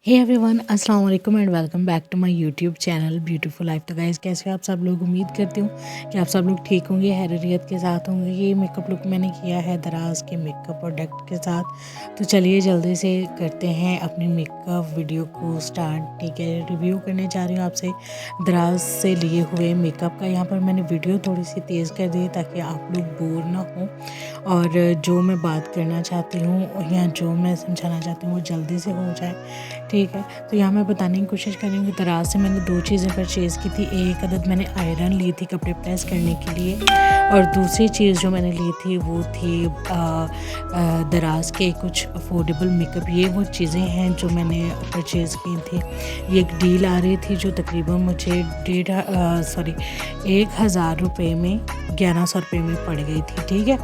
हे everyone, अस्सलाम वालेकुम and welcome back to my YouTube channel Beautiful Life. तो guys, कैसे हो आप सब लोग? उम्मीद करती हूँ कि आप सब लोग ठीक होंगे, हैरियत के साथ होंगे। ये मेकअप लुक मैंने किया है दराज के मेकअप प्रोडक्ट के साथ। तो चलिए जल्दी से करते हैं अपनी मेकअप वीडियो को स्टार्ट। ठीक है, रिव्यू करने जा रही हूँ आपसे दराज से लिए हुए मेकअप का। यहाँ पर मैंने वीडियो थोड़ी सी तेज़ कर दी ताकि आप लोग बोर ना हो और जो मैं बात करना चाहती हूँ या जो मैं समझाना चाहती हूँ वो जल्दी से हो जाए। ठीक है, तो यहाँ मैं बताने की कोशिश कर रही हूँ कि दराज से मैंने दो चीज़ें परचेज़ की थी। एक अदद मैंने आयरन ली थी कपड़े प्रेस करने के लिए, और दूसरी चीज़ जो मैंने ली थी वो थी दराज के कुछ अफोर्डेबल मेकअप। ये वो चीज़ें हैं जो मैंने परचेज़ की थी। ये एक डील आ रही थी जो तकरीबन मुझे 1,000 रुपये में 1100 रुपये में पड़ गई थी। ठीक है,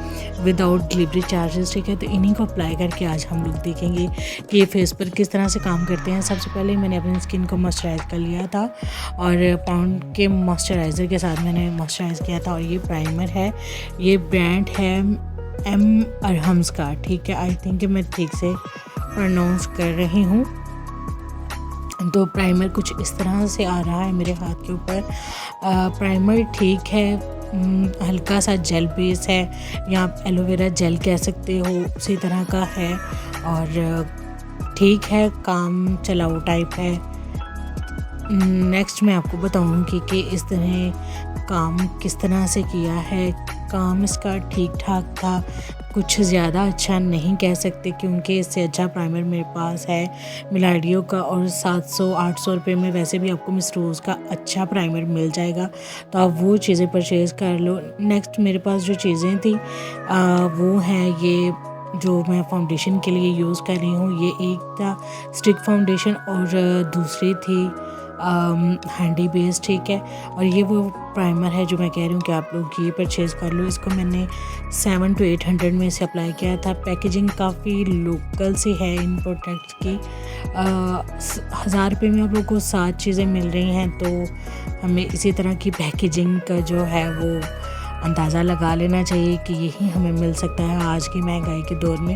विदाउट डिलीवरी चार्जेस। ठीक है, तो इन्हीं को अप्लाई करके आज हम लोग देखेंगे कि ये फेस पर किस तरह से काम करते हैं। सबसे पहले मैंने अपनी स्किन को मॉइस्चराइज़ कर लिया था और पाउंड के मॉइस्चराइज़र के साथ मैंने मॉइस्चराइज़ किया था। और ये प्राइमर है, ये ब्रांड है एम अरहम्स का। ठीक है, आई थिंक मैं ठीक से प्रोनाउंस कर रही हूँ। तो प्राइमर कुछ इस तरह से आ रहा है मेरे हाथ के ऊपर। प्राइमर ठीक है, हल्का सा जेल बेस है, या आप एलोवेरा जेल कह सकते हो, उसी तरह का है। और ठीक है, काम चलाऊ टाइप है। नेक्स्ट मैं आपको बताऊंगी कि इस तरह काम किस तरह से किया है। काम इसका ठीक ठाक था, कुछ ज़्यादा अच्छा नहीं कह सकते क्योंकि इससे अच्छा प्राइमर मेरे पास है मिलाडियो का, और 700-800 रुपये में वैसे भी आपको मिस रोज़ का अच्छा प्राइमर मिल जाएगा, तो आप वो चीज़ें परचेज़ कर लो। नेक्स्ट मेरे पास जो चीज़ें थी वो हैं ये जो मैं फाउंडेशन के लिए यूज़ कर रही हूँ। ये एक था स्टिक फाउंडेशन और दूसरी थी हैंडी बेस। ठीक है, और ये वो प्राइमर है जो मैं कह रही हूँ कि आप लोग ये परचेज़ कर लो। इसको मैंने 700 to 800 में से अप्लाई किया था। पैकेजिंग काफ़ी लोकल से है इन प्रोडक्ट्स की। 1000 रुपये में आप लोग को 7 चीज़ें मिल रही हैं, तो हमें इसी तरह की पैकेजिंग का जो है वो अंदाज़ा लगा लेना चाहिए कि यही हमें मिल सकता है आज की महंगाई के दौर में।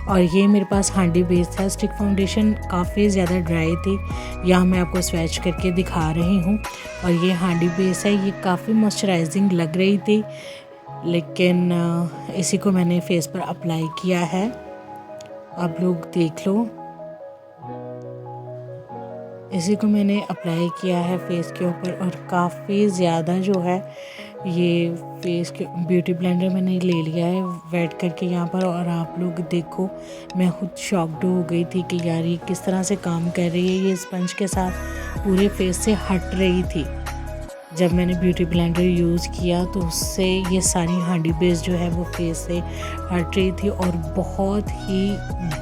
और ये मेरे पास हांडी बेस था। स्टिक फाउंडेशन काफ़ी ज़्यादा ड्राई थी, यहाँ मैं आपको स्वैच करके दिखा रही हूँ। और ये हांडी बेस है, ये काफ़ी मॉइस्चराइजिंग लग रही थी, लेकिन इसी को मैंने फेस पर अप्लाई किया है। आप लोग देख लो, इसी को मैंने अप्लाई किया है फेस के ऊपर। और काफ़ी ज़्यादा जो है ये फेस के ब्यूटी ब्लेंडर मैंने ले लिया है वेट करके यहाँ पर। और आप लोग देखो, मैं खुद शॉक्ड हो गई थी कि यार ये किस तरह से काम कर रही है। ये स्पंज के साथ पूरे फेस से हट रही थी। जब मैंने ब्यूटी ब्लेंडर यूज़ किया तो उससे ये सारी हांडी बेस जो है वो फेस से हट रही थी, और बहुत ही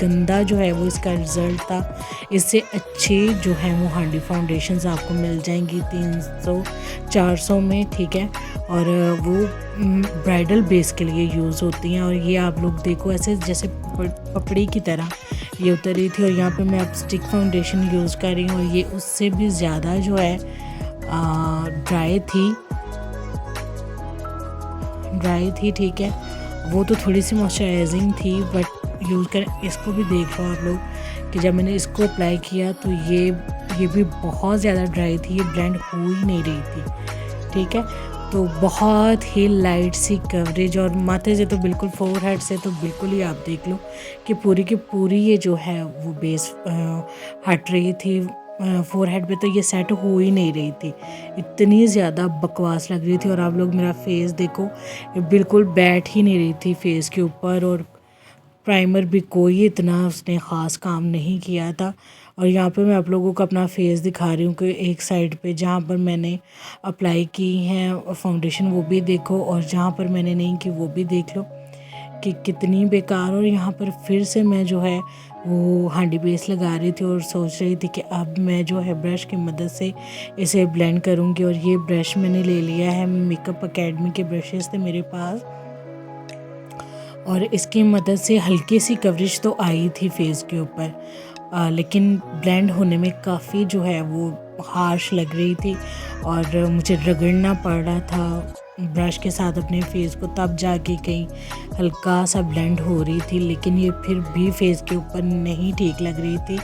गंदा जो है वो इसका रिज़ल्ट था। इससे अच्छी जो है वो हांडी फाउंडेशंस आपको मिल जाएंगी 300-400 में। ठीक है, और वो ब्राइडल बेस के लिए यूज़ होती हैं। और ये आप लोग देखो ऐसे जैसे पपड़ी की तरह ये उतर रही थी। और यहाँ पे मैं अब स्टिक फाउंडेशन यूज़ कर रही हूँ, और ये उससे भी ज़्यादा जो है ड्राई थी। ठीक है, वो तो थोड़ी सी मॉइस्चराइजिंग थी, बट यूज़ कर इसको भी देख लो आप लोग कि जब मैंने इसको अप्लाई किया तो ये भी बहुत ज़्यादा ड्राई थी, ये ब्लेंड हो ही नहीं रही थी। ठीक है, तो बहुत ही लाइट सी कवरेज, और माथे से तो बिल्कुल, फोरहेड से तो बिल्कुल ही आप देख लो कि पूरी की पूरी ये जो है वो बेस हट रही थी। फोरहेड पे तो ये सेट हो ही नहीं रही थी, इतनी ज़्यादा बकवास लग रही थी। और आप लोग मेरा फेस देखो, बिल्कुल बैठ ही नहीं रही थी फेस के ऊपर, और प्राइमर भी कोई इतना उसने ख़ास काम नहीं किया था। और यहाँ पे मैं आप लोगों को अपना फेस दिखा रही हूँ कि एक साइड पे जहाँ पर मैंने अप्लाई की है फाउंडेशन वो भी देखो, और जहाँ पर मैंने नहीं की वो भी देख लो कि कितनी बेकार। और यहाँ पर फिर से मैं जो है वो हांडी बेस लगा रही थी और सोच रही थी कि अब मैं जो है ब्रश की मदद से इसे ब्लेंड करूँगी। और ये ब्रश मैंने ले लिया है, मेकअप एकेडमी के ब्रशेस थे मेरे पास, और इसकी मदद से हल्की सी कवरेज तो आई थी फेस के ऊपर, लेकिन ब्लेंड होने में काफ़ी जो है वो हार्श लग रही थी, और मुझे रगड़ना पड़ रहा था ब्रश के साथ अपने फेस को, तब जाके कहीं हल्का सा ब्लेंड हो रही थी। लेकिन ये फिर भी फेस के ऊपर नहीं ठीक लग रही थी।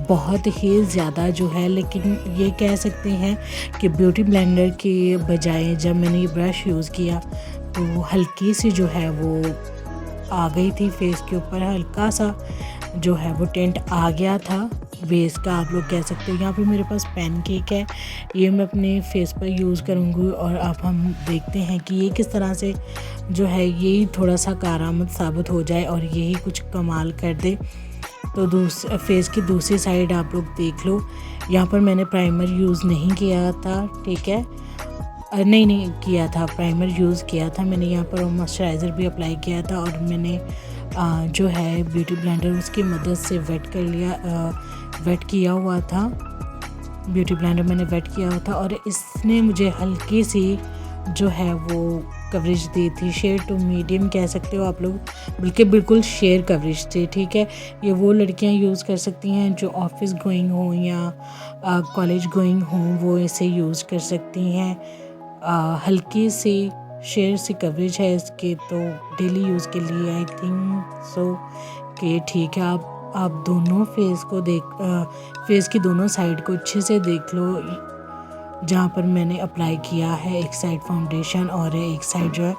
बहुत ही ज़्यादा जो है, लेकिन ये कह सकते हैं कि ब्यूटी ब्लेंडर के बजाय जब मैंने ये ब्रश यूज़ किया तो हल्की सी जो है वो आ गई थी फेस के ऊपर, हल्का सा जो है वो टेंट आ गया था बेस का, आप लोग कह सकते हो। यहाँ पे मेरे पास पैनकेक है, ये मैं अपने फेस पर यूज़ करूँगी और अब हम देखते हैं कि ये किस तरह से जो है ये थोड़ा सा कारआमद साबित हो जाए और यही कुछ कमाल कर दे। तो फेस की दूसरी साइड आप लोग देख लो, यहाँ पर मैंने प्राइमर यूज़ नहीं किया था, ठीक है, नहीं किया था, प्राइमर यूज़ किया था मैंने यहाँ पर, और मॉइस्चराइज़र भी अप्लाई किया था और मैंने जो है ब्यूटी ब्लेंडर उसकी मदद से वेट किया हुआ था, ब्यूटी ब्लेंडर मैंने वेट किया हुआ था और इसने मुझे हल्की सी जो है वो कवरेज दी थी, शेयर टू मीडियम कह सकते हो आप लोग, बल्कि बिल्कुल शेयर कवरेज थी, ठीक है। ये वो लड़कियां यूज़ कर सकती हैं जो ऑफिस गोइंग हो या कॉलेज गोइंग हो, वो इसे यूज़ कर सकती हैं। हल्की सी शेयर सी कवरेज है इसके, तो डेली यूज़ के लिए आई थिंक सो कि ठीक है। आप दोनों फेस की दोनों साइड को अच्छे से देख लो, जहाँ पर मैंने अप्लाई किया है, एक साइड फाउंडेशन और एक साइड जो है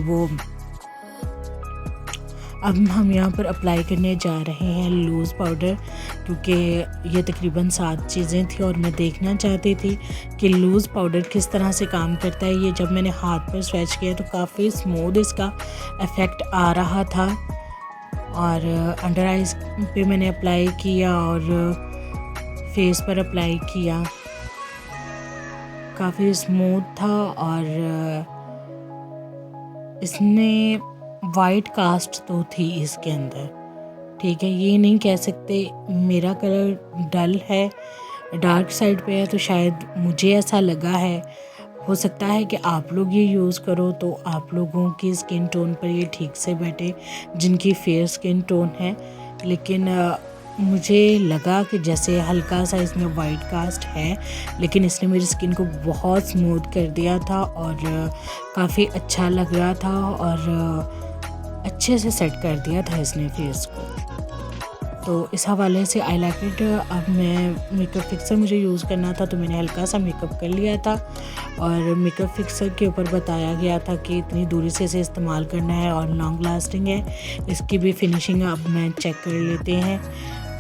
वो अब हम यहाँ पर अप्लाई करने जा रहे हैं लूज़ पाउडर, क्योंकि ये तकरीबन 7 चीज़ें थी और मैं देखना चाहती थी कि लूज़ पाउडर किस तरह से काम करता है। ये जब मैंने हाथ पर स्वेच किया तो काफ़ी स्मूथ इसका इफ़ेक्ट आ रहा था और अंडर आइज़ पे मैंने अप्लाई किया और फेस पर अप्लाई किया, काफ़ी स्मूथ था और इसने वाइट कास्ट तो थी इसके अंदर, ठीक है। ये नहीं कह सकते मेरा कलर डल है, डार्क साइड पे है, तो शायद मुझे ऐसा लगा है। हो सकता है कि आप लोग ये यूज़ करो तो आप लोगों की स्किन टोन पर ये ठीक से बैठे, जिनकी फेयर स्किन टोन है, लेकिन मुझे लगा कि जैसे हल्का सा इसमें वाइट कास्ट है, लेकिन इसने मेरी स्किन को बहुत स्मूथ कर दिया था और काफ़ी अच्छा लग रहा था और अच्छे से सेट कर दिया था इसने फेस को। तो इस हवाले से आई लाइक इट। अब मैं मेकअप फिक्सर मुझे यूज़ करना था तो मैंने हल्का सा मेकअप कर लिया था और मेकअप फिक्सर के ऊपर बताया गया था कि इतनी दूरी से इसे इस्तेमाल करना है और लॉन्ग लास्टिंग है। इसकी भी फिनिशिंग अब मैं चेक कर लेते हैं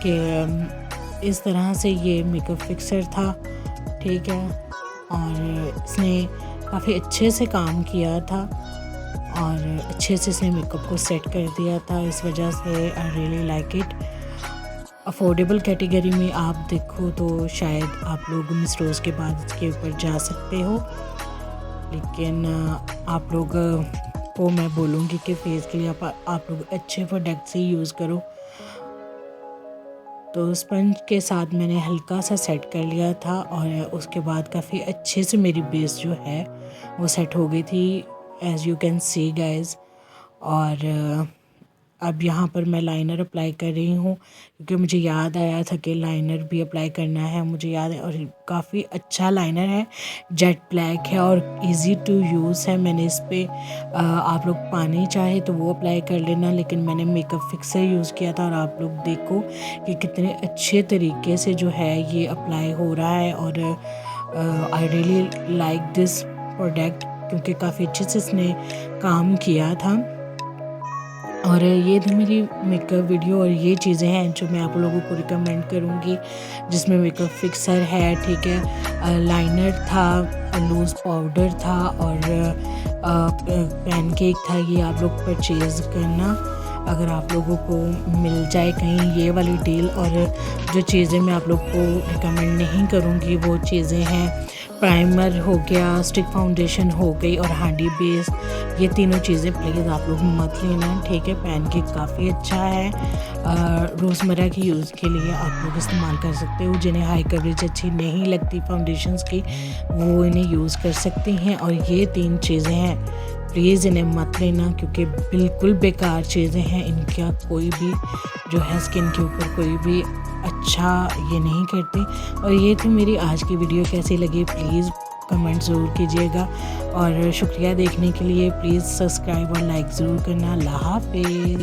कि इस तरह से ये मेकअप फिक्सर था, ठीक है, और इसने काफ़ी अच्छे से काम किया था और अच्छे से इसने मेकअप को सेट कर दिया था। इस वजह से I really like it. Affordable category में आप देखो तो शायद आप लोग मिस रोज़ के बाद इसके ऊपर जा सकते हो, लेकिन आप लोग को मैं बोलूँगी कि फेस के लिए आप लोग अच्छे प्रोडक्ट से यूज़ करो। तो स्पंज के साथ मैंने हल्का सा सेट कर लिया था और उसके बाद काफ़ी अच्छे से मेरी बेस जो है वो सेट हो गई थी, as you can see guys. और अब यहाँ पर मैं लाइनर अप्लाई कर रही हूँ, क्योंकि मुझे याद आया था कि लाइनर भी अप्लाई करना है, मुझे याद है। और काफ़ी अच्छा लाइनर है, जेट ब्लैक है और इजी टू यूज़ है। मैंने इस पर आप लोग पानी चाहे तो वो अप्लाई कर लेना, लेकिन मैंने मेकअप फिक्सर यूज़ किया था और आप लोग देखो कि कितने अच्छे तरीके से जो है ये अप्लाई हो रहा है। और I really like this product, क्योंकि काफ़ी अच्छे से इसने काम किया था। और ये थी मेरी मेकअप वीडियो और ये चीज़ें हैं जो मैं आप लोगों को रिकमेंड करूँगी, जिसमें मेकअप फिक्सर है, ठीक है, लाइनर था, लूज़ पाउडर था और पैनकेक था। ये आप लोग परचेज़ करना अगर आप लोगों को मिल जाए कहीं ये वाली डील। और जो चीज़ें मैं आप लोग को रिकमेंड नहीं करूँगी वो चीज़ें हैं प्राइमर हो गया, स्टिक फाउंडेशन हो गई और हांडी बेस, ये तीनों चीज़ें प्लीज़ आप लोग मत लेना, ठीक है। पैनकेक काफ़ी अच्छा है, रोज़मर्रा की यूज़ के लिए आप लोग इस्तेमाल कर सकते हो। जिन्हें हाई कवरेज अच्छी नहीं लगती फाउंडेशंस की, वो इन्हें यूज़ कर सकती हैं। और ये 3 चीज़ें हैं, प्लीज़ इन्हें मत लेना, क्योंकि बिल्कुल बेकार चीज़ें हैं। इनका कोई भी जो है स्किन के ऊपर कोई भी अच्छा ये नहीं करती। और ये थी मेरी आज की वीडियो, कैसी लगी प्लीज़ कमेंट ज़रूर कीजिएगा और शुक्रिया देखने के लिए। प्लीज़ सब्सक्राइब और लाइक ज़रूर करना। अल्लाह हाफ़िज़।